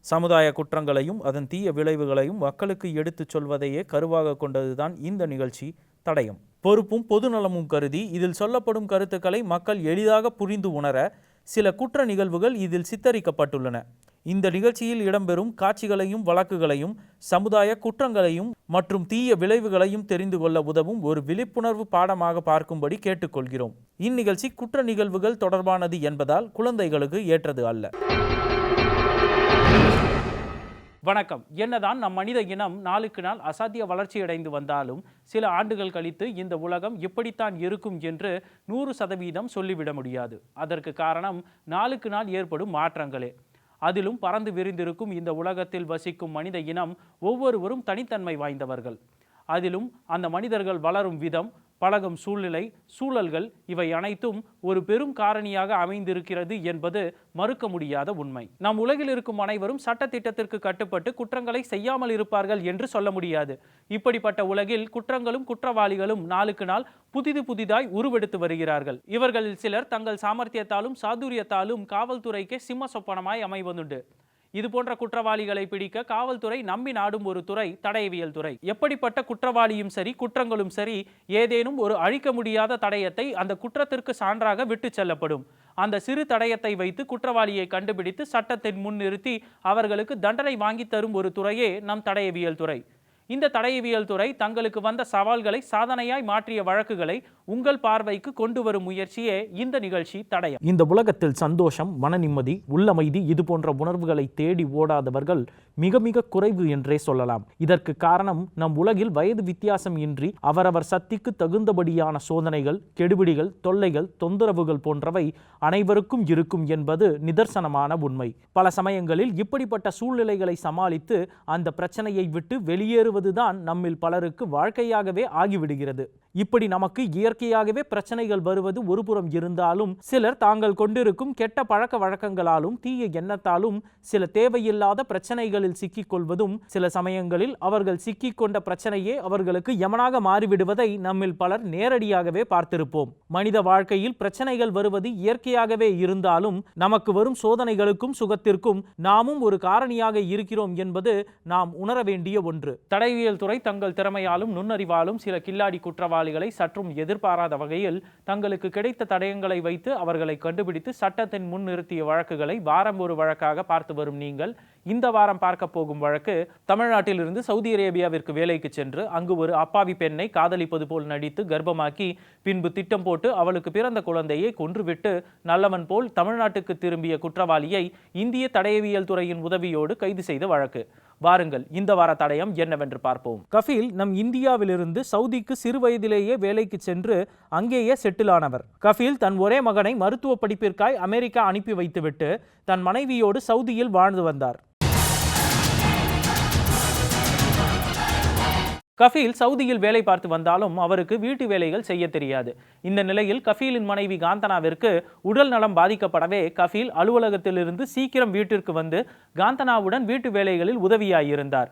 சமுதாய குற்றங்களையும் அதன் தீய விளைவுகளையும் மக்களுக்கு எடுத்துச் சொல்வதையே கருவாக கொண்டதுதான் இந்த நிகழ்ச்சி தடயம். பொறுப்பும் பொதுநலமும் கருதி இதில் சொல்லப்படும் கருத்துக்களை மக்கள் எளிதாக புரிந்து உணர சில குற்ற நிகழ்வுகள் இதில் சித்தரிக்கப்பட்டுள்ளன. இந்த நிகழ்ச்சியில் இடம்பெறும் காட்சிகளையும் வழக்குகளையும் சமுதாய குற்றங்களையும் மற்றும் தீய விளைவுகளையும் தெரிந்து கொள்ள உதவும் ஒரு விழிப்புணர்வு பாடமாக பார்க்கும்படி கேட்டுக்கொள்கிறோம். இந்நிகழ்ச்சி குற்ற நிகழ்வுகள் தொடர்பானது என்பதால் குழந்தைகளுக்கு ஏற்றது அல்ல. வணக்கம். என்னதான் நம் மனித இனம் நாளுக்கு நாள் அசாத்திய வளர்ச்சியடைந்து வந்தாலும் சில ஆண்டுகள் கழித்து இந்த உலகம் எப்படித்தான் இருக்கும் என்று 100% சொல்லிவிட முடியாது. அதற்கு காரணம் நாளுக்கு நாள் ஏற்படும் மாற்றங்களே. அதிலும் பறந்து விரிந்திருக்கும் இந்த உலகத்தில் வசிக்கும் மனித இனம் ஒவ்வொருவரும் தனித்தன்மை வாய்ந்தவர்கள். அதிலும் அந்த மனிதர்கள் வளரும் விதம், பழகும் சூழ்நிலை, சூழல்கள் இவை அனைத்தும் ஒரு பெரும் காரணியாக அமைந்திருக்கிறது என்பது மறுக்க முடியாத உண்மை. நம் உலகில் இருக்கும் அனைவரும் சட்டத்திட்டத்திற்கு கட்டுப்பட்டு குற்றங்களை செய்யாமல் இருப்பார்கள் என்று சொல்ல முடியாது. இப்படிப்பட்ட உலகில் குற்றங்களும் குற்றவாளிகளும் நாளுக்கு நாள் புதிதாய் உருவெடுத்து வருகிறார்கள். இவர்களில் சிலர் தங்கள் சாமர்த்தியத்தாலும் சாதுரியத்தாலும் காவல்துறைக்கு சிம்ம சொப்பனமாய் அமைவதுண்டு. இது போன்ற குற்றவாளிகளை பிடிக்க காவல்துறை நம்பி நாடும் ஒரு துறை தடயவியல் துறை. எப்படிப்பட்ட குற்றவாளியும் சரி குற்றங்களும் சரி ஏதேனும் ஒரு அழிக்க முடியாத தடயத்தை அந்த குற்றத்திற்கு சான்றாக விட்டு செல்லப்படும். அந்த சிறு தடயத்தை வைத்து குற்றவாளியை கண்டுபிடித்து சட்டத்தின் முன் நிறுத்தி அவர்களுக்கு தண்டனை வாங்கி தரும் ஒரு துறையே நம் தடயவியல் துறை. இந்த தடயவியல் துறை தங்களுக்கு வந்த சவால்களை சாதனையாய் மாற்றிய வழக்குகளை உங்கள் பார்வைக்கு கொண்டு வரும் முயற்சியே இந்த நிகழ்ச்சி தடயம். இந்த உலகத்தில் சந்தோஷம், மன நிம்மதி, உள்ளமைதி இது போன்ற உணர்வுகளை தேடி ஓடாதவர்கள் மிக மிக குறைவு என்றே சொல்லலாம். இதற்கு காரணம் நம் உலகில் வயது வித்தியாசம் இன்றி அவரவர் சக்திக்கு தகுந்தபடியான சோதனைகள், கெடுபிடிகள், தொல்லைகள், தொந்தரவுகள் போன்றவை அனைவருக்கும் இருக்கும் என்பது நிதர்சனமான உண்மை. பல சமயங்களில் இப்படிப்பட்ட சூழ்நிலைகளை சமாளித்து அந்த பிரச்சனையை விட்டு வெளியேறுவதுதான் நம்மில் பலருக்கு வாழ்க்கையாகவே ஆகிவிடுகிறது. இப்படி நமக்கு இயற்கையாகவே பிரச்சனைகள் வருவது ஒரு புறம் இருந்தாலும் சிலர் தாங்கள் கொண்டிருக்கும் கெட்ட பழக்க வழக்கங்களாலும் தீய எண்ணத்தாலும் சில தேவையில்லாத பிரச்சனைகளில் சிக்கிக் கொள்வதும் சில சமயங்களில் அவர்கள் சிக்கிக் கொண்ட பிரச்சனையே அவர்களுக்கு யமனாக மாறிவிடுவதை நம்மில் பலர் நேரடியாகவே பார்த்திருப்போம். மனித வாழ்க்கையில் பிரச்சனைகள் வருவது இயற்கையாகவே இருந்தாலும் நமக்கு வரும் சோதனைகளுக்கும் சுகத்திற்கும் நாமும் ஒரு காரணியாக இருக்கிறோம் என்பது நாம் உணர வேண்டிய ஒன்று. தடயவியல் துறை தங்கள் திறமையாலும் நுண்ணறிவாலும் சில கில்லாடி குற்றவாளிகளை சற்றும் எதிர்பாராத வகையில் தங்களுக்கு கிடைத்த தடயங்களை வைத்து அவர்களை கண்டுபிடித்து சட்டத்தின் முன் நிறுத்திய வழக்குகளை வாரம் ஒரு வழக்காக பார்த்து வரும் நீங்கள் இந்த வாரம் பார்க்க போகும் வழக்கு தமிழ்நாட்டில் இருந்து சவுதி அரேபியாவிற்கு வேலைக்கு சென்று அங்கு ஒரு அப்பாவி பெண்ணை காதலிப்பது போல் நடித்து கர்ப்பமாக்கி பின்பு திட்டம் போட்டு அவளுக்கு பிறந்த குழந்தையை கொன்றுவிட்டு நல்லவன் போல் தமிழ்நாட்டுக்கு திரும்பிய குற்றவாளியை இந்திய தடயவியல் துறையின் உதவியோடு கைது செய்த வழக்கு. வாருங்கள் இந்த வார தடயம் என்னவென்று பார்ப்போம். கஃபீல் நம் இந்தியாவிலிருந்து சவுதிக்கு சிறு வயதிலேயே வேலைக்கு சென்று அங்கேயே செட்டில் ஆனவர். கஃபீல் தன் ஒரே மகனை மருத்துவ படிப்பிற்காய் அமெரிக்கா அனுப்பி வைத்துவிட்டு தன் மனைவியோடு சவுதியில் வாழ்ந்து வந்தார். கஃபீல் சவுதியில் வேலை பார்த்து வந்தாலும் அவருக்கு வீட்டு வேலைகள் செய்ய தெரியாது. இந்த நிலையில் கஃபீலின் மனைவி காந்தனாவிற்கு உடல் நலம் பாதிக்கப்படவே கஃபீல் அலுவலகத்திலிருந்து சீக்கிரம் வீட்டிற்கு வந்து காந்தனாவுடன் வீட்டு வேலைகளில் உதவியாயிருந்தார்.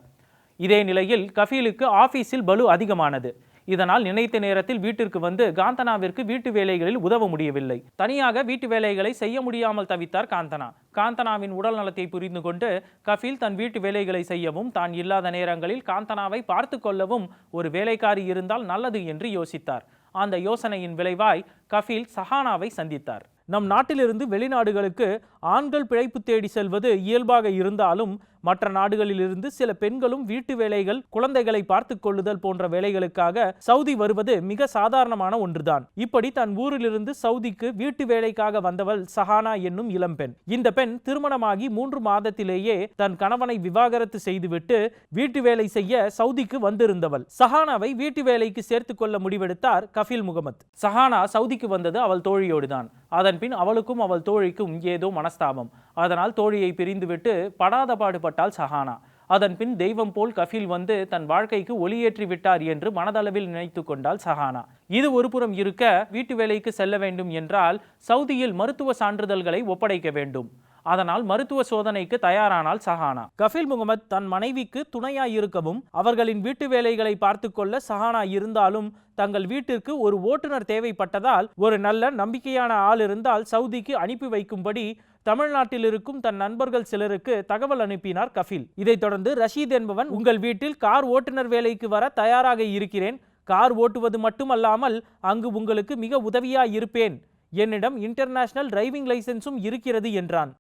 இதே நிலையில் கஃபீலுக்கு ஆபீஸில் பளு அதிகமானது. இதனால் நினைத்த நேரத்தில் வீட்டிற்கு வந்து காந்தனாவிற்கு வீட்டு வேலைகளில் உதவ முடியவில்லை. தனியாக வீட்டு வேலைகளை செய்ய முடியாமல் தவித்தார் காந்தனா. காந்தனாவின் உடல் நலத்தை புரிந்து கொண்டு கஃபீல் தன் வீட்டு வேலைகளை செய்யவும் தான் இல்லாத நேரங்களில் காந்தனாவை பார்த்து கொள்ளவும் ஒரு வேலைக்காரி இருந்தால் நல்லது என்று யோசித்தார். அந்த யோசனையின் விளைவாய் கஃபீல் சஹானாவை சந்தித்தார். நம் நாட்டிலிருந்து வெளிநாடுகளுக்கு ஆண்கள் பிழைப்பு தேடி செல்வது இயல்பாக இருந்தாலும் மற்ற நாடுகளிலிருந்து சில பெண்களும் வீட்டு வேலைகள், குழந்தைகளை பார்த்து கொள்ளுதல் போன்ற வேலைகளுக்காக சவுதி வருவது மிக சாதாரணமான ஒன்றுதான். இப்படி தன் ஊரிலிருந்து சவுதிக்கு வீட்டு வேலைக்காக வந்தவள் சஹானா என்னும் இளம்பெண். இந்த பெண் திருமணமாகி 3 மாதத்திலேயே தன் கணவனை விவாகரத்து செய்துவிட்டு வீட்டு வேலை செய்ய சவுதிக்கு வந்திருந்தவள். சஹானாவை வீட்டு வேலைக்கு சேர்த்து கொள்ள முடிவெடுத்தார் கஃபீல் முகமது. சஹானா சவுதிக்கு வந்தது அவள் தோழியோடுதான். அதன் பின் அவளுக்கும் அவள் தோழிக்கும் ஏதோ மனஸ்தாபம். அதனால் தோழியை பிரிந்துவிட்டு படாத பாடுபட்டாள் சஹானா. அதன் பின் தெய்வம் போல் கஃபீல் வந்து தன் வாழ்க்கைக்கு ஒளியேற்றி விட்டார் என்று மனதளவில் நினைத்து கொண்டாள் சஹானா. இது ஒரு புறம் இருக்க, வீட்டு வேலைக்கு செல்ல வேண்டும் என்றால் சவுதியில் மருத்துவ சான்றிதழ்களை ஒப்படைக்க வேண்டும். அதனால் மருத்துவ சோதனைக்கு தயாரானால் சஹானா. கஃபீல் முகமது தன் மனைவிக்கு துணையாயிருக்கவும் அவர்களின் வீட்டு வேலைகளை பார்த்து கொள்ள சஹானா இருந்தாலும் தங்கள் வீட்டிற்கு ஒரு ஓட்டுநர் தேவைப்பட்டதால் ஒரு நல்ல நம்பிக்கையான ஆள் இருந்தால் சவுதிக்கு அனுப்பி வைக்கும்படி தமிழ்நாட்டில் இருக்கும் தன் நண்பர்கள் சிலருக்கு தகவல் அனுப்பினார் கஃபீல். இதைத் தொடர்ந்து ரஷீத் என்பவன், உங்கள் வீட்டில் கார் ஓட்டுநர் வேலைக்கு வர தயாராக இருக்கிறேன். கார் ஓட்டுவது மட்டுமல்லாமல் அங்கு உங்களுக்கு மிக உதவியாய் இருப்பேன். என்னிடம் இன்டர்நேஷனல் டிரைவிங் லைசென்ஸும் இருக்கிறது என்றான்.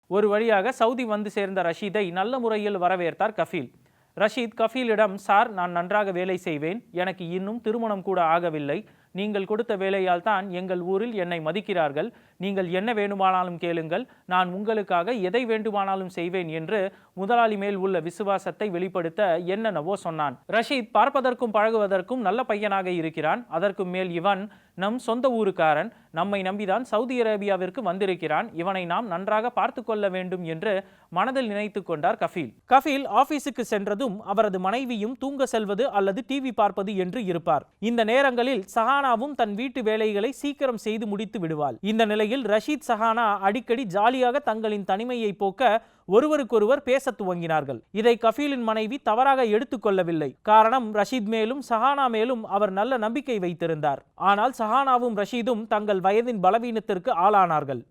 ஒரு வழியாக சவுதி வந்து சேர்ந்த ரஷீதை நல்ல முறையில் வரவேற்றார் கஃபீல். ரஷீத் கஃபீலிடம், சார், நான் நன்றாக வேலை செய்வேன். எனக்கு இன்னும் திருமணம் கூட ஆகவில்லை. நீங்கள் கொடுத்த வேலையால் தான் எங்கள் ஊரில் என்னை மதிக்கிறார்கள். நீங்கள் என்ன வேண்டுமானாலும் கேளுங்கள், நான் உங்களுக்காக எதை வேண்டுமானாலும் செய்வேன் என்று முதலாளி மேல் உள்ள விசுவாசத்தை வெளிப்படுத்த என்னென்னவோ சொன்னான். ரஷீத் பார்ப்பதற்கும் பழகுவதற்கும் நல்ல பையனாக இருக்கிறான். அதற்கும் மேல் இவன் நம் சொந்த ஊருக்காரன். நம்மை நம்பிதான் சவுதி அரேபியாவிற்கு வந்திருக்கிறான். இவனை நாம் நன்றாக பார்த்து கொள்ள வேண்டும் என்று மனதில் நினைத்து கொண்டார் கஃபீல். கஃபீல் ஆபீஸுக்கு சென்றதும் அவரது மனைவியும் தூங்க செல்வது அல்லது டிவி பார்ப்பது என்று இருப்பார். இந்த நேரங்களில் சஹானாவும் தன் வீட்டு வேலைகளை சீக்கிரம் செய்து முடித்து விடுவாள். இந்த நிலையில் ரஷீத், சஹானா அடிக்கடி ஜாலியாக தங்களின் தனிமையை போக்க ஒருவருக்கொருவர் பேச துவங்கினார்கள். இதை கஃபீலின் மனைவி தவறாக எடுத்துக்கொள்ளவில்லை. காரணம், ரஷீத் மேலும் சஹானா மேலும் அவர் நல்ல நம்பிக்கை வைத்திருந்தார். ஆனால் சஹானாவும் ரஷீதும் தங்கள் வயதின் பலவீனத்திற்கு ஆளானார்கள்.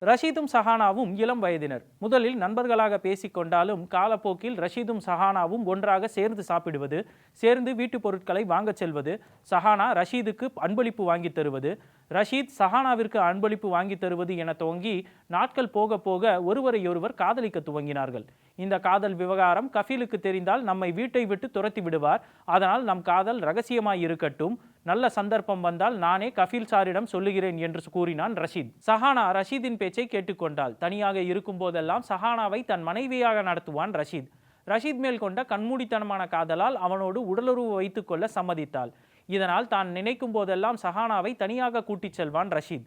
ரஷீதும் சஹானாவும் இளம் வயதினர். முதலில் நண்பர்களாக பேசிக்கொண்டாலும் காலப்போக்கில் ரஷீதும் சஹானாவும் ஒன்றாக சேர்ந்து சாப்பிடுவது, சேர்ந்து வீட்டுப் பொருட்களை வாங்கச் செல்வது, சஹானா ரஷீதுக்கு அன்பளிப்பு வாங்கி தருவது, ரஷீத் சஹானாவிற்கு அன்பளிப்பு வாங்கி தருவது என துவங்கி நாட்கள் போக போக ஒருவரையொருவர் காதலிக்க துவங்கினார்கள். இந்த காதல் விவகாரம் கஃபீலுக்கு தெரிந்தால் நம்மை வீட்டை விட்டு துரத்தி விடுவார். அதனால் நம் காதல் ரகசியமாய் இருக்கட்டும். நல்ல சந்தர்ப்பம் வந்தால் நானே கஃபீல் சாரிடம் சொல்லுகிறேன் என்று கூறினான் ரஷீத். சஹானா ரஷீதின் பேச்சை கேட்டுக்கொண்டாள். தனியாக இருக்கும் போதெல்லாம் சஹானாவை தன் மனைவியாக நடத்துவான் ரஷீத். ரஷீத் மேல் கொண்ட கண்மூடித்தனமான காதலால் அவனோடு உடலுறவு வைத்துக் கொள்ள சம்மதித்தாள். இதனால் தான் நினைக்கும் போதெல்லாம் சஹானாவை தனியாக கூட்டிச் செல்வான் ரஷீத்.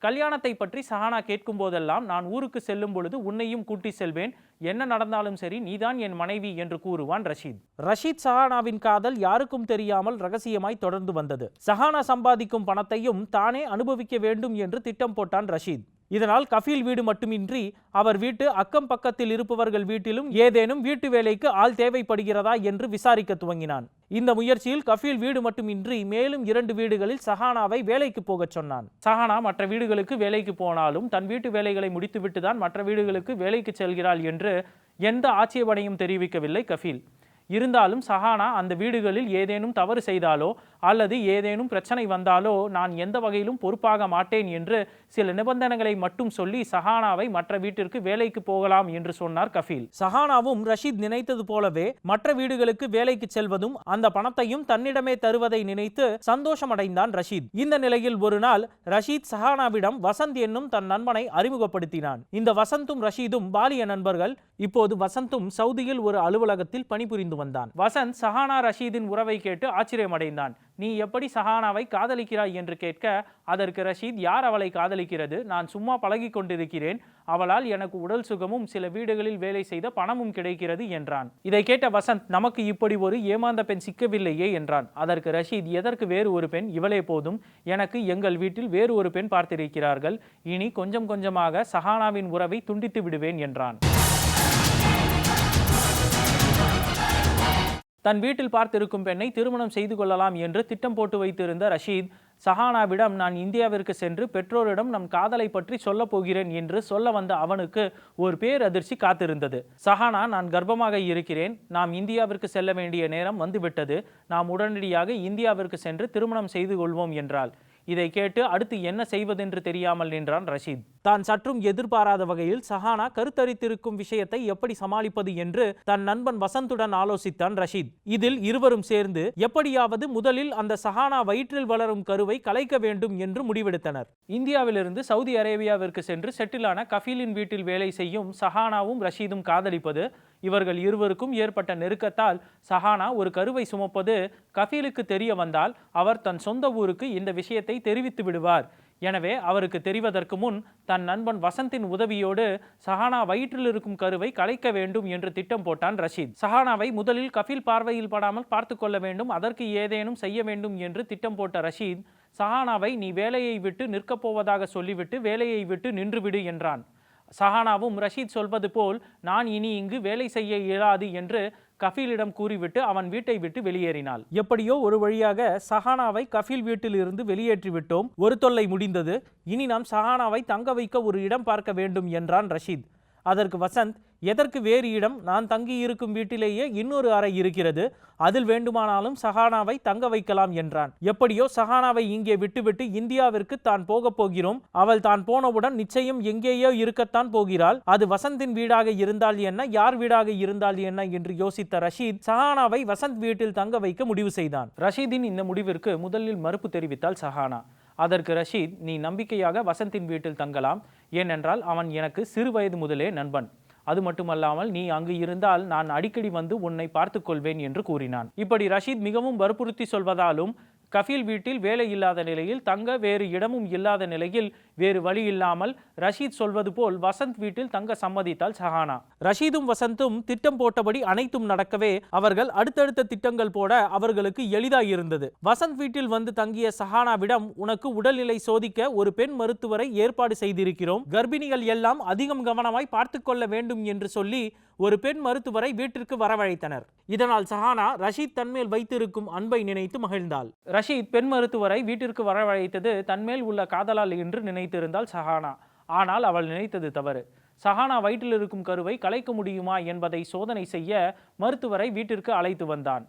கல்யாணத்தை பற்றி சஹானா கேட்கும் போதெல்லாம், நான் ஊருக்கு செல்லும் பொழுது உன்னையும் கூட்டி செல்வேன், என்ன நடந்தாலும் சரி நீதான் என் மனைவி என்று கூறுவான் ரஷீத். ரஷீத் சஹானாவின் காதல் யாருக்கும் தெரியாமல் ரகசியமாய் தொடர்ந்து வந்தது. சஹானா சம்பாதிக்கும் பணத்தையும் தானே அனுபவிக்க வேண்டும் என்று திட்டம் போட்டான் ரஷீத். இதனால் கஃபீல் வீடு மட்டுமின்றி அவர் வீட்டு அக்கம் பக்கத்தில் இருப்பவர்கள் வீட்டிலும் ஏதேனும் வீட்டு வேலைக்கு ஆள் தேவைப்படுகிறதா என்று விசாரிக்க துவங்கினான். இந்த முயற்சியில் கஃபீல் வீடு மட்டுமின்றி மேலும் 2 வீடுகளில் சஹானாவை வேலைக்கு போகச் சொன்னான். சஹானா மற்ற வீடுகளுக்கு வேலைக்கு போனாலும் தன் வீட்டு வேலைகளை முடித்துவிட்டு தான் மற்ற வீடுகளுக்கு வேலைக்கு செல்கிறாள் என்று எந்த ஆட்சேபனையும் தெரிவிக்கவில்லை கஃபீல். இருந்தாலும் சஹானா அந்த வீடுகளில் ஏதேனும் தவறு செய்தாலோ அல்லது ஏதேனும் பிரச்சனை வந்தாலோ நான் எந்த வகையிலும் பொறுப்பாக மாட்டேன் என்று சில நிபந்தனைகளை மட்டும் சொல்லி சஹானாவை மற்ற வீட்டிற்கு வேலைக்கு போகலாம் என்று சொன்னார் கஃபீல். சஹானாவும் ரஷீத் நினைத்தது போலவே மற்ற வீடுகளுக்கு வேலைக்கு செல்வதும் அந்த பணத்தையும் தன்னிடமே தருவதை நினைத்து சந்தோஷமடைந்தான் ரஷீத். இந்த நிலையில் ஒரு நாள் ரஷீத் சஹானாவிடம் வசந்த் என்னும் தன் நண்பனை அறிமுகப்படுத்தினான். இந்த வசந்தும் ரஷீதும் பாலிய நண்பர்கள். இப்போது வசந்தும் சவுதியில் ஒரு அலுவலகத்தில் பணிபுரிந்து வந்தான். வசந்த் சஹானா ரஷீதின் உறவை கேட்டு ஆச்சரியமடைந்தான். நீ எப்படி சஹானாவை காதலிக்கிறாய் என்று கேட்க, அதற்கு ரஷீத், யார் அவளை காதலிக்கிறது, நான் சும்மா பழகி கொண்டிருக்கிறேன், அவளால் எனக்கு உடல் சுகமும் சில வீடுகளில் வேலை செய்த பணமும் கிடைக்கிறது என்றான். இதை கேட்ட வசந்த், நமக்கு இப்படி ஒரு ஏமாந்த பெண் சிக்கவில்லையே என்றான். அதற்கு ரஷீத், எதற்கு வேறு ஒரு பெண், இவளே போதும், எனக்கு எங்கள் வீட்டில் வேறு ஒரு பெண் பார்த்திருக்கிறார்கள், இனி கொஞ்சம் கொஞ்சமாக சஹானாவின் உறவை துண்டித்து விடுவேன் என்றான். தன் வீட்டில் பார்த்திருக்கும் பெண்ணை திருமணம் செய்து கொள்ளலாம் என்று திட்டம் போட்டு வைத்திருந்த ரஷீத் சஹானாவிடம், நான் இந்தியாவிற்கு சென்று பெற்றோரிடம் நம் காதலை பற்றி சொல்ல போகிறேன் என்று சொல்ல வந்த அவனுக்கு ஒரு பேரதிர்ச்சி காத்திருந்தது. சஹானா, நான் கர்ப்பமாக இருக்கிறேன், நாம் இந்தியாவிற்கு செல்ல வேண்டிய நேரம் வந்துவிட்டது, நாம் உடனடியாக இந்தியாவிற்கு சென்று திருமணம் செய்து கொள்வோம் என்றாள். இதை கேட்டு அடுத்து என்ன செய்வதென்று தெரியாமல் நின்றான் ரஷீத். தான் சற்றும் எதிர்பாராத வகையில் சஹானா கருத்தரித்திருக்கும் விஷயத்தை எப்படி சமாளிப்பது என்று தன் நண்பன் வசந்துடன் ஆலோசித்தான் ரஷீத். இதில் இருவரும் சேர்ந்து எப்படியாவது முதலில் அந்த சஹானா வயிற்றில் வளரும் கருவை கலைக்க வேண்டும் என்று முடிவெடுத்தனர். இந்தியாவிலிருந்து சவுதி அரேபியாவிற்கு சென்று செட்டிலான கஃபீலின் வீட்டில் வேலை செய்யும் சஹானாவும் ரஷீதும் காதலிப்பது, இவர்கள் இருவருக்கும் ஏற்பட்ட நெருக்கத்தால் சஹானா ஒரு கருவை சுமப்பது கஃபீலுக்கு தெரிய வந்தால் அவர் தன் சொந்த ஊருக்கு இந்த விஷயத்தை தெரிவித்து விடுவார். எனவே அவருக்கு தெரிவதற்கு முன் தன் நண்பன் வசந்தின் உதவியோடு சஹானா வயிற்றில் இருக்கும் கருவை கலைக்க வேண்டும் என்று திட்டம் போட்டான் ரஷீத். சஹானாவை முதலில் கஃபீல் பார்வையில் படாமல் பார்த்து கொள்ள வேண்டும், அதற்கு ஏதேனும் செய்ய வேண்டும் என்று திட்டம் போட்ட ரஷீத் சஹானாவை, நீ வேலையை விட்டு நிற்கப் போவதாக சொல்லிவிட்டு வேலையை விட்டு நின்றுவிடு என்றான். சஹானாவும் ரஷீத் சொல்வது போல் நான் இனி இங்கு வேலை செய்ய இயலாது என்று கஃபீலிடம் கூறிவிட்டு அவன் வீட்டை விட்டு வெளியேறினாள். எப்படியோ ஒரு வழியாக சஹானாவை கஃபீல் வீட்டில் இருந்து வெளியேற்றிவிட்டோம். ஒரு தொல்லை முடிந்தது. இனி நாம் சஹானாவை தங்க வைக்க ஒரு இடம் பார்க்க வேண்டும் என்றான் ரஷீத். அதற்கு வசந்த், எதற்கு வேறு இடம்? நான் தங்கி இருக்கும் வீட்டிலேயே இன்னொரு அறை இருக்கிறது, அதில் வேண்டுமானாலும் சஹானாவை தங்க வைக்கலாம் என்றான். எப்படியோ சஹானாவை இங்கே விட்டுவிட்டு இந்தியாவிற்கு தான் போக போகிறோம். அவள் தான் போனவுடன் நிச்சயம் எங்கேயோ இருக்கத்தான் போகிறாள். அது வசந்தின் வீடாக இருந்தால் என்ன, யார் வீடாக இருந்தால் என்ன என்று யோசித்த ரஷீத் சஹானாவை வசந்த் வீட்டில் தங்க வைக்க முடிவு செய்தான். ரஷீதின் இந்த முடிவிற்கு முதலில் மறுப்பு தெரிவித்தாள் சஹானா. அதற்கு ரஷீத், நீ நம்பிக்கையாக வசந்தின் வீட்டில் தங்கலாம், ஏனென்றால் அவன் எனக்கு சிறு வயது முதலே நண்பன். அது மட்டுமல்லாமல் நீ அங்கு இருந்தால் நான் அடிக்கடி வந்து உன்னை பார்த்து கொள்வேன் என்று கூறினான். இப்படி ரஷீத் மிகவும் வற்புறுத்தி சொல்வதாலும் கஃபீல் வீட்டில் வேலை இல்லாத நிலையில் தங்க வேறு இடமும் இல்லாத நிலையில் வேறு வழி இல்லாமல் ரஷீத் சொல்வது போல் வசந்த் வீட்டில் தங்க சம்மதித்தாள் சஹானா. ரஷீதும் வசந்தும் திட்டம் போட்டபடி அனைத்தும் நடக்கவே அவர்கள் அடுத்தடுத்த திட்டங்கள் போட அவர்களுக்கு எளிதாயிருந்தது. வசந்த் வீட்டில் வந்து தங்கிய சஹானாவிடம், உனக்கு உடல்நிலை சோதிக்க ஒரு பெண் மருத்துவரை ஏற்பாடு செய்திருக்கிறோம். கர்ப்பிணிகள் எல்லாம் அதிகம் கவனமாய் பார்த்து கொள்ள வேண்டும் என்று சொல்லி ஒரு பெண் மருத்துவரை வீட்டிற்கு வரவழைத்தனர். இதனால் சஹானா ரஷீத் தன்மேல் வைத்திருக்கும் அன்பை நினைத்து மகிழ்ந்தாள். ரஷீத் பெண் மருத்துவரை வீட்டிற்கு வரவழைத்தது தன்மேல் உள்ள காதலால் என்று நினைத்திருந்தாள் சஹானா. ஆனால் அவள் நினைத்தது தவறு. சஹானா வயிற்றில் இருக்கும் கருவை கலைக்க முடியுமா என்பதை சோதனை செய்ய மருத்துவரை வீட்டிற்கு அழைத்து வந்தான்.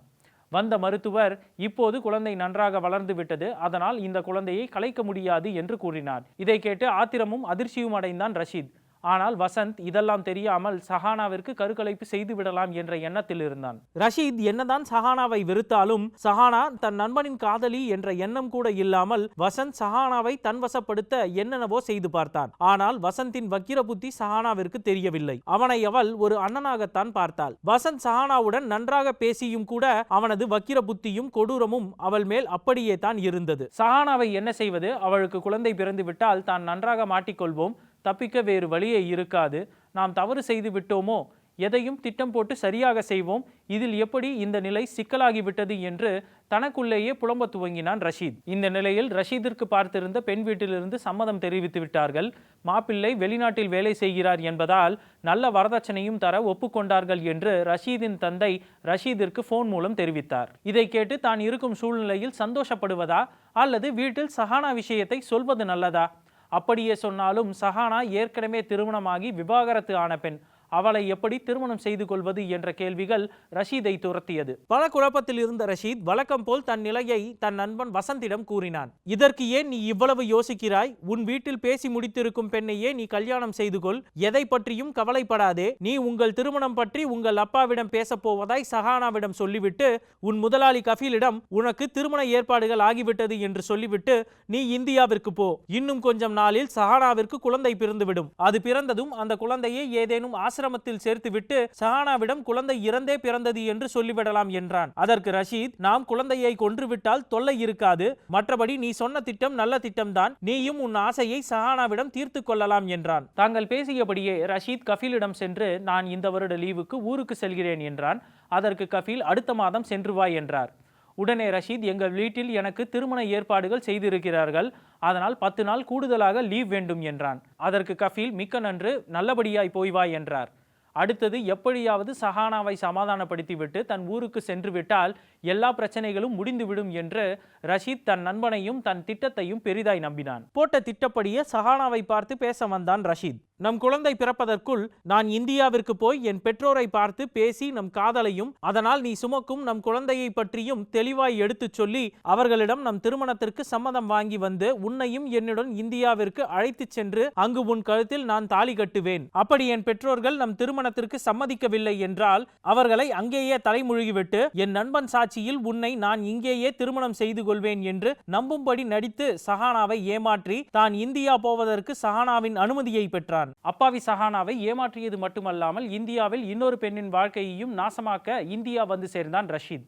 வந்த மருத்துவர், இப்போது குழந்தை நன்றாக வளர்ந்து விட்டது, அதனால் இந்த குழந்தையை கலைக்க முடியாது என்று கூறினார். இதை கேட்டு ஆத்திரமும் அதிர்ச்சியும் அடைந்தான் ரஷீத். ஆனால் வசந்த் இதெல்லாம் தெரியாமல் சஹானாவிற்கு கருக்கலைப்பு செய்து விடலாம் என்ற எண்ணத்தில் இருந்தான். ரஷீத் என்னதான் சஹானாவை வெறுத்தாலும் சஹானா தன் நண்பனின் காதலி என்ற எண்ணம் கூட இல்லாமல் வசந்த் சஹானாவை தன்வசப்படுத்த என்னென்னவோ செய்து பார்த்தான். ஆனால் வசந்தின் வக்கிர புத்தி சஹானாவிற்கு தெரியவில்லை. அவனை அவள் ஒரு அண்ணனாகத்தான் பார்த்தாள். வசந்த் சஹானாவுடன் நன்றாக பேசியும் கூட அவனது வக்கிர புத்தியும் கொடூரமும் அவள் மேல் அப்படியே தான் இருந்தது. சஹானாவை என்ன செய்வது? அவளுக்கு குழந்தை பிறந்து விட்டால் தான் நன்றாக மாட்டிக்கொள்வோம், தப்பிக்க வேறு வழியே இருக்காது. நாம் தவறு செய்து விட்டோமோ, எதையும் திட்டம் போட்டு சரியாக செய்வோம், இதில் எப்படி இந்த நிலை சிக்கலாகிவிட்டது என்று தனக்குள்ளேயே புலம்ப துவங்கினான் ரஷீத். இந்த நிலையில் ரஷீதிற்கு பார்த்திருந்த பெண் வீட்டிலிருந்து சம்மதம் தெரிவித்து விட்டார்கள். மாப்பிள்ளை வெளிநாட்டில் வேலை செய்கிறார் என்பதால் நல்ல வரதட்சணையும் தர ஒப்புக்கொண்டார்கள் என்று ரஷீதின் தந்தை ரஷீதிற்கு போன் மூலம் தெரிவித்தார். இதை கேட்டு தான் இருக்கும் சூழ்நிலையில் சந்தோஷப்படுவதா அல்லது வீட்டில் சஹானா விஷயத்தை சொல்வது நல்லதா? அப்படியே சொன்னாலும் சஹானா ஏற்கனவே திருமணமாகி விவாகரத்து ஆன பெண். அவளை எப்படி திருமணம் செய்து கொள்வது என்ற கேள்விகள் ரஷீதை துரத்தியது. பல குழப்பத்தில் இருந்த ரஷீத் வழக்கம் போல் தன் நிலையை தன் நண்பன் வசந்திடம் கூறினான். இதற்கு ஏன் நீ இவ்வளவு யோசிக்கிறாய்? உன் வீட்டில் பேசி முடித்திருக்கும் பெண்ணையே நீ கல்யாணம் செய்து கொள். எதை பற்றியும் கவலைப்படாதே. நீ உங்கள் திருமணம் பற்றி உங்கள் அப்பாவிடம் பேசப் போவதாய் சஹானாவிடம் சொல்லிவிட்டு உன் முதலாளி கஃபீலிடம் உனக்கு திருமண ஏற்பாடுகள் ஆகிவிட்டது என்று சொல்லிவிட்டு நீ இந்தியாவிற்கு போ. இன்னும் கொஞ்சம் நாளில் சஹானாவிற்கு குழந்தை பிறந்துவிடும். அது பிறந்ததும் அந்த குழந்தையை ஏதேனும் ஆசிரமத்தில் சேர்த்துவிட்டு சஹானாவிடம் குழந்தை இறந்தே பிறந்தது என்று சொல்லிவிடலாம் என்றான். அதற்கு ரஷீத், நாம் குழந்தையை கொன்றுவிட்டால் தொல்லை இருக்காது. மற்றபடி நீ சொன்ன திட்டம் நல்ல திட்டம்தான். நீயும் உன் ஆசையை சஹானாவிடம் தீர்த்து கொள்ளலாம் என்றான். தாங்கள் பேசியபடியே ரஷீத் கஃபீலிடம் சென்று நான் இந்த வருட லீவுக்கு ஊருக்கு செல்கிறேன் என்றான். அதற்கு கஃபீல் அடுத்த மாதம் சென்று வா என்றார். உடனே ரஷீத், எங்கள் வீட்டில் எனக்கு திருமண ஏற்பாடுகள் செய்திருக்கிறார்கள், அதனால் 10 நாள் கூடுதலாக லீவ் வேண்டும் என்றான். அதற்கு கஃபீல், மிக்க நன்று, நல்லபடியாய் போய் வா என்றார். அடுத்தது எப்படியாவது சஹானாவை சமாதானப்படுத்திவிட்டு தன் ஊருக்கு சென்று விட்டால் எல்லா பிரச்சனைகளும் முடிந்துவிடும் என்று ரஷீத் தன் நண்பனையும் தன் திட்டத்தையும் பெரிதாய் நம்பினான். போட்ட திட்டப்படியே சஹானாவை பார்த்து பேச வந்தான் ரஷீத். நம் குழந்தை பிறப்பதற்குள் நான் இந்தியாவிற்கு போய் என் பெற்றோரை பார்த்து பேசி நம் காதலையும் அதனால் நீ சுமக்கும் நம் குழந்தையை பற்றியும் தெளிவாய் எடுத்துச் சொல்லி அவர்களிடம் நம் திருமணத்திற்கு சம்மதம் வாங்கி வந்து உன்னையும் என்னுடன் இந்தியாவிற்கு அழைத்துச் சென்று அங்கு உன் கழுத்தில் நான் தாலி கட்டுவேன். அப்படி என் பெற்றோர்கள் நம் திருமணத்திற்கு சம்மதிக்கவில்லை என்றால் அவர்களை அங்கேயே தலைமுழுகிவிட்டு என் நண்பன் சாட்சியில் உன்னை நான் இங்கேயே திருமணம் செய்து கொள்வேன் என்று நம்பும்படி நடித்து சஹானாவை ஏமாற்றி தான் இந்தியா போவதற்கு சஹானாவின் அனுமதியை பெற்றான். அப்பாவி சஹானாவை ஏமாற்றியது மட்டுமல்லாமல் இந்தியாவில் இன்னொரு பெண்ணின் வாழ்க்கையையும் நாசமாக்க இந்தியா வந்து சேர்ந்தான் ரஷீத்.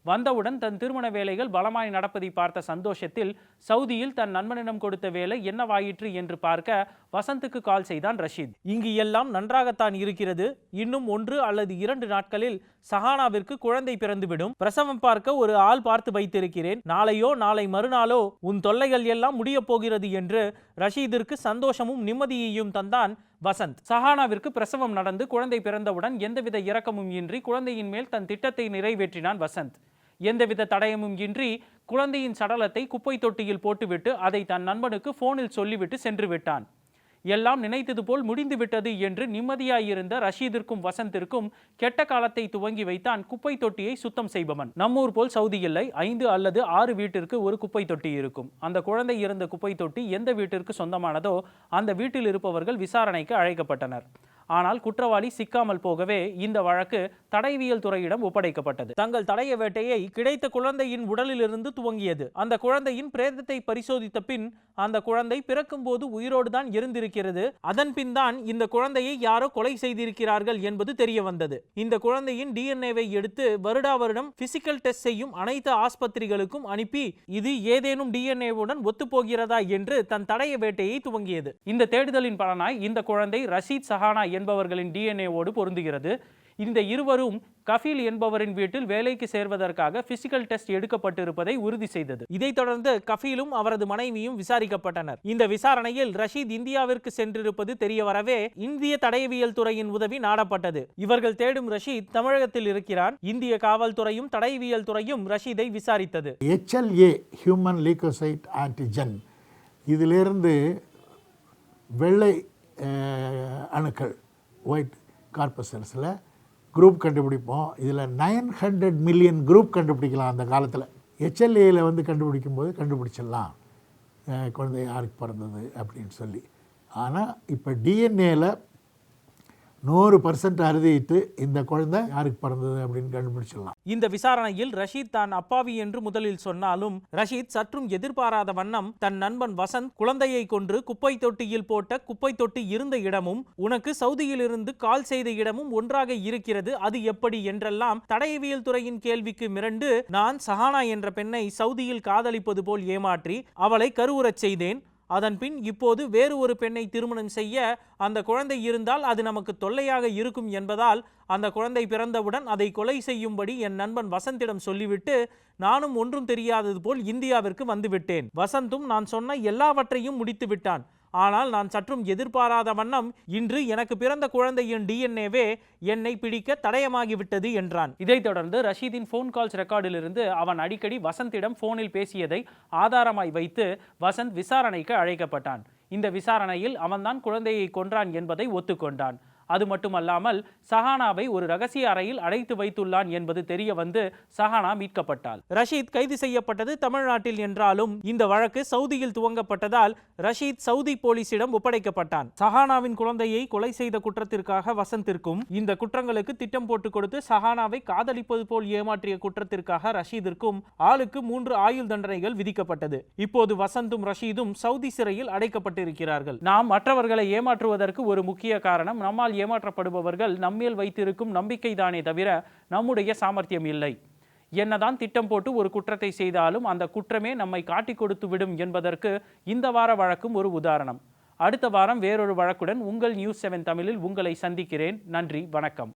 வந்தவுடன் தன் திருமண வேலைகள் பலமாய் நடப்பதை பார்த்த சந்தோஷத்தில் சவுதியில் தன் நண்பனிடம் கொடுத்த வேலை என்னவாயிற்று என்று பார்க்க வசந்துக்கு கால் செய்தான் ரஷீத். இங்கு எல்லாம் நன்றாகத்தான் இருக்கிறது. இன்னும் 1 அல்லது 2 நாட்களில் சஹானாவிற்கு குழந்தை பிறந்துவிடும். பிரசவம் பார்க்க ஒரு ஆள் பார்த்து வைத்திருக்கிறேன். நாளையோ நாளை மறுநாளோ உன் தொல்லைகள் எல்லாம் முடிய போகிறது என்று ரஷீதிற்கு சந்தோஷமும் நிம்மதியையும் தந்தான் வசந்த். சஹானாவிற்கு பிரசவம் நடந்து குழந்தை பிறந்தவுடன் எந்தவித இரக்கமும் இன்றி குழந்தையின் மேல் தன் திட்டத்தை நிறைவேற்றினான் வசந்த். எந்தவித தடயமும் இன்றி குழந்தையின் சடலத்தை குப்பை தொட்டியில் போட்டுவிட்டு அதை தன் நண்பனுக்கு போனில் சொல்லிவிட்டு சென்று விட்டான். எல்லாம் நினைத்தது போல் முடிந்து விட்டது என்று நிம்மதியாயிருந்த ரஷீதிற்கும் வசந்திற்கும் கெட்ட காலத்தை துவங்கி வைத்தான் குப்பை தொட்டியை சுத்தம் செய்பவன். நம்மூர் போல் சவுதி இல்லை. 5 அல்லது 6 வீட்டிற்கு ஒரு குப்பை தொட்டி இருக்கும். அந்த குழந்தை இருந்த குப்பை தொட்டி எந்த வீட்டிற்கு சொந்தமானதோ அந்த வீட்டில் இருப்பவர்கள் விசாரணைக்கு அழைக்கப்பட்டனர். ஆனால் குற்றவாளி சிக்காமல் போகவே இந்த வழக்கு தடயவியல் துறையிடம் ஒப்படைக்கப்பட்டது. தங்கள் தடய வேட்டையை கிடைத்த குழந்தையின் உடலிலிருந்து துவங்கியது. அந்த குழந்தையின் பிரேதத்தை பரிசோதித்த பின் அந்த குழந்தை பிறக்கும் போது உயிரோடு தான் இருந்திருக்கிறது. அதன் பின் தான் இந்த குழந்தையை யாரோ கொலை செய்திருக்கிறார்கள் என்பது தெரிய வந்தது. இந்த குழந்தையின் டிஎன்ஏவை எடுத்து வருடா வருடம் பிசிக்கல் டெஸ்ட் செய்யும் அனைத்து ஆஸ்பத்திரிகளுக்கும் அனுப்பி இது ஏதேனும் டிஎன்ஏவுடன் ஒத்துப்போகிறதா என்று தன் தடய வேட்டையை துவங்கியது. இந்த தேடுதலின் பலனாய் இந்த குழந்தை ரஷீத் சஹானா என்பவர்களின் டிஎன்ஏவோடு பொருந்துகிறது. இந்த இருவரும் கஃபீல் என்பவரின் வீட்டில் வேலைக்கு சேர்வதற்காக பிசிக்கல் டெஸ்ட் எடுக்கப்பட்டிருப்பதை உறுதி செய்தது. இதைத் தொடர்ந்து கஃபீலும் அவரது மனைவியும் விசாரிக்கப்பட்டனர். இந்த விசாரணையில் ரஷீத் இந்தியாவிற்கு சென்றிருப்பது தெரிய வரவே இந்திய தடயவியல் துறையின் உதவி நாடப்பட்டது. இவர்கள் தேடும் ரஷீத் தமிழகத்தில் இருக்கிறான். இந்திய காவல்துறையும் தடயவியல் துறையும் ரஷீதை விசாரித்தது. HLA ஹியூமன் லீக்கோசைட் ஆன்டிஜன் இதிலிருந்து வெள்ளை அணுக்கள் ஒயிட் கார்பசல்ஸில் குரூப் கண்டுபிடிப்போம். இதில் 900 மில்லியன் குரூப் கண்டுபிடிக்கலாம். அந்த காலத்தில் HLAயில் கண்டுபிடிக்கும் போது கண்டுபிடிச்சிடலாம் குழந்தை யாருக்கு பிறந்தது அப்படின்னு சொல்லி. ஆனால் இப்போ டிஎன்ஏல 100% அறுதிட்டு இந்த குழந்தை யாருக்கு பிறந்தது அப்படின்னு கண்டுபிடிச்சிடலாம். இந்த விசாரணையில் ரஷீத் தான் அப்பாவி என்று முதலில் சொன்னாலும் ரஷீத் சற்றும் எதிர்பாராத வண்ணம் தன் நண்பன் வசந்த் குழந்தையை கொன்று குப்பை தொட்டியில் போட்ட குப்பை தொட்டி இருந்த இடமும் உனக்கு சவுதியில் இருந்து கால் செய்த இடமும் ஒன்றாக இருக்கிறது, அது எப்படி என்றெல்லாம் தடயவியல் துறையின் கேள்விக்கு மிரண்டு நான் சஹானா என்ற பெண்ணை சவுதியில் காதலிப்பது போல் ஏமாற்றி அவளை கருவுறச் செய்தேன். அதன் பின் இப்போது வேறு ஒரு பெண்ணை திருமணம் செய்ய அந்த குழந்தை இருந்தால் அது நமக்கு தொல்லையாக இருக்கும் என்பதால் அந்த குழந்தை பிறந்தவுடன் அதை கொலை செய்யும்படி என் நண்பன் வசந்திடம் சொல்லிவிட்டு நானும் ஒன்றும் தெரியாதது போல் இந்தியாவிற்கு வந்துவிட்டேன். வசந்தும் நான் சொன்ன எல்லாவற்றையும் முடித்து விட்டான். ஆனால் நான் சற்றும் எதிர்பாராத வண்ணம் இன்று எனக்கு பிறந்த குழந்தையின் டிஎன்ஏவே என்னை பிடிக்க தடயமாகிவிட்டது என்றான். இதைத் தொடர்ந்து ரஷீதின் போன் கால்ஸ் ரெக்கார்டிலிருந்து அவன் அடிக்கடி வசந்திடம் போனில் பேசியதை ஆதாரமாய் வைத்து வசந்த் விசாரணைக்கு அழைக்கப்பட்டான். இந்த விசாரணையில் அவன்தான் குழந்தையை கொன்றான் என்பதை ஒத்துக்கொண்டான். அது மட்டுமல்லாமல் சஹானாவை ஒரு ரகசிய அறையில் அடைத்து வைத்துள்ளான் என்பது தெரிய வந்து சஹானா மீட்கப்பட்டாள். ரஷீத் கைது செய்யப்பட்டது தமிழ்நாட்டில் என்றாலும் இந்த வழக்கு சவுதியில் துவங்கப்பட்டதால் ரஷீத் சவுதி போலீசிடம் ஒப்படைக்கப்பட்டான். சஹானாவின் குழந்தையை கொலை செய்த குற்றத்திற்காக வசந்திற்கும் இந்த குற்றங்களுக்கு திட்டம் போட்டு கொடுத்து சஹானாவை காதலிப்பது போல் ஏமாற்றிய குற்றத்திற்காக ரஷீதிற்கும் ஆளுக்கு 3 ஆயுள் தண்டனைகள் விதிக்கப்பட்டது. இப்போது வசந்தும் ரஷீதும் சவுதி சிறையில் அடைக்கப்பட்டிருக்கிறார்கள். நாம் மற்றவர்களை ஏமாற்றுவதற்கு ஒரு முக்கிய காரணம் நம்மால் ஏமாற்றப்படுபவர்கள் நம்மேல் வைத்திருக்கும் நம்பிக்கைதானே தவிர நம்முடைய சாமர்த்தியம் இல்லை. என்னதான் திட்டம் போட்டு ஒரு குற்றத்தை செய்தாலும் அந்த குற்றமே நம்மை காட்டி கொடுத்து விடும் என்பதற்கு இந்த வார வழக்கும் ஒரு உதாரணம். அடுத்த வாரம் வேறொரு வழக்குடன் உங்கள் நியூஸ் 7 தமிழில் உங்களை சந்திக்கிறேன். நன்றி, வணக்கம்.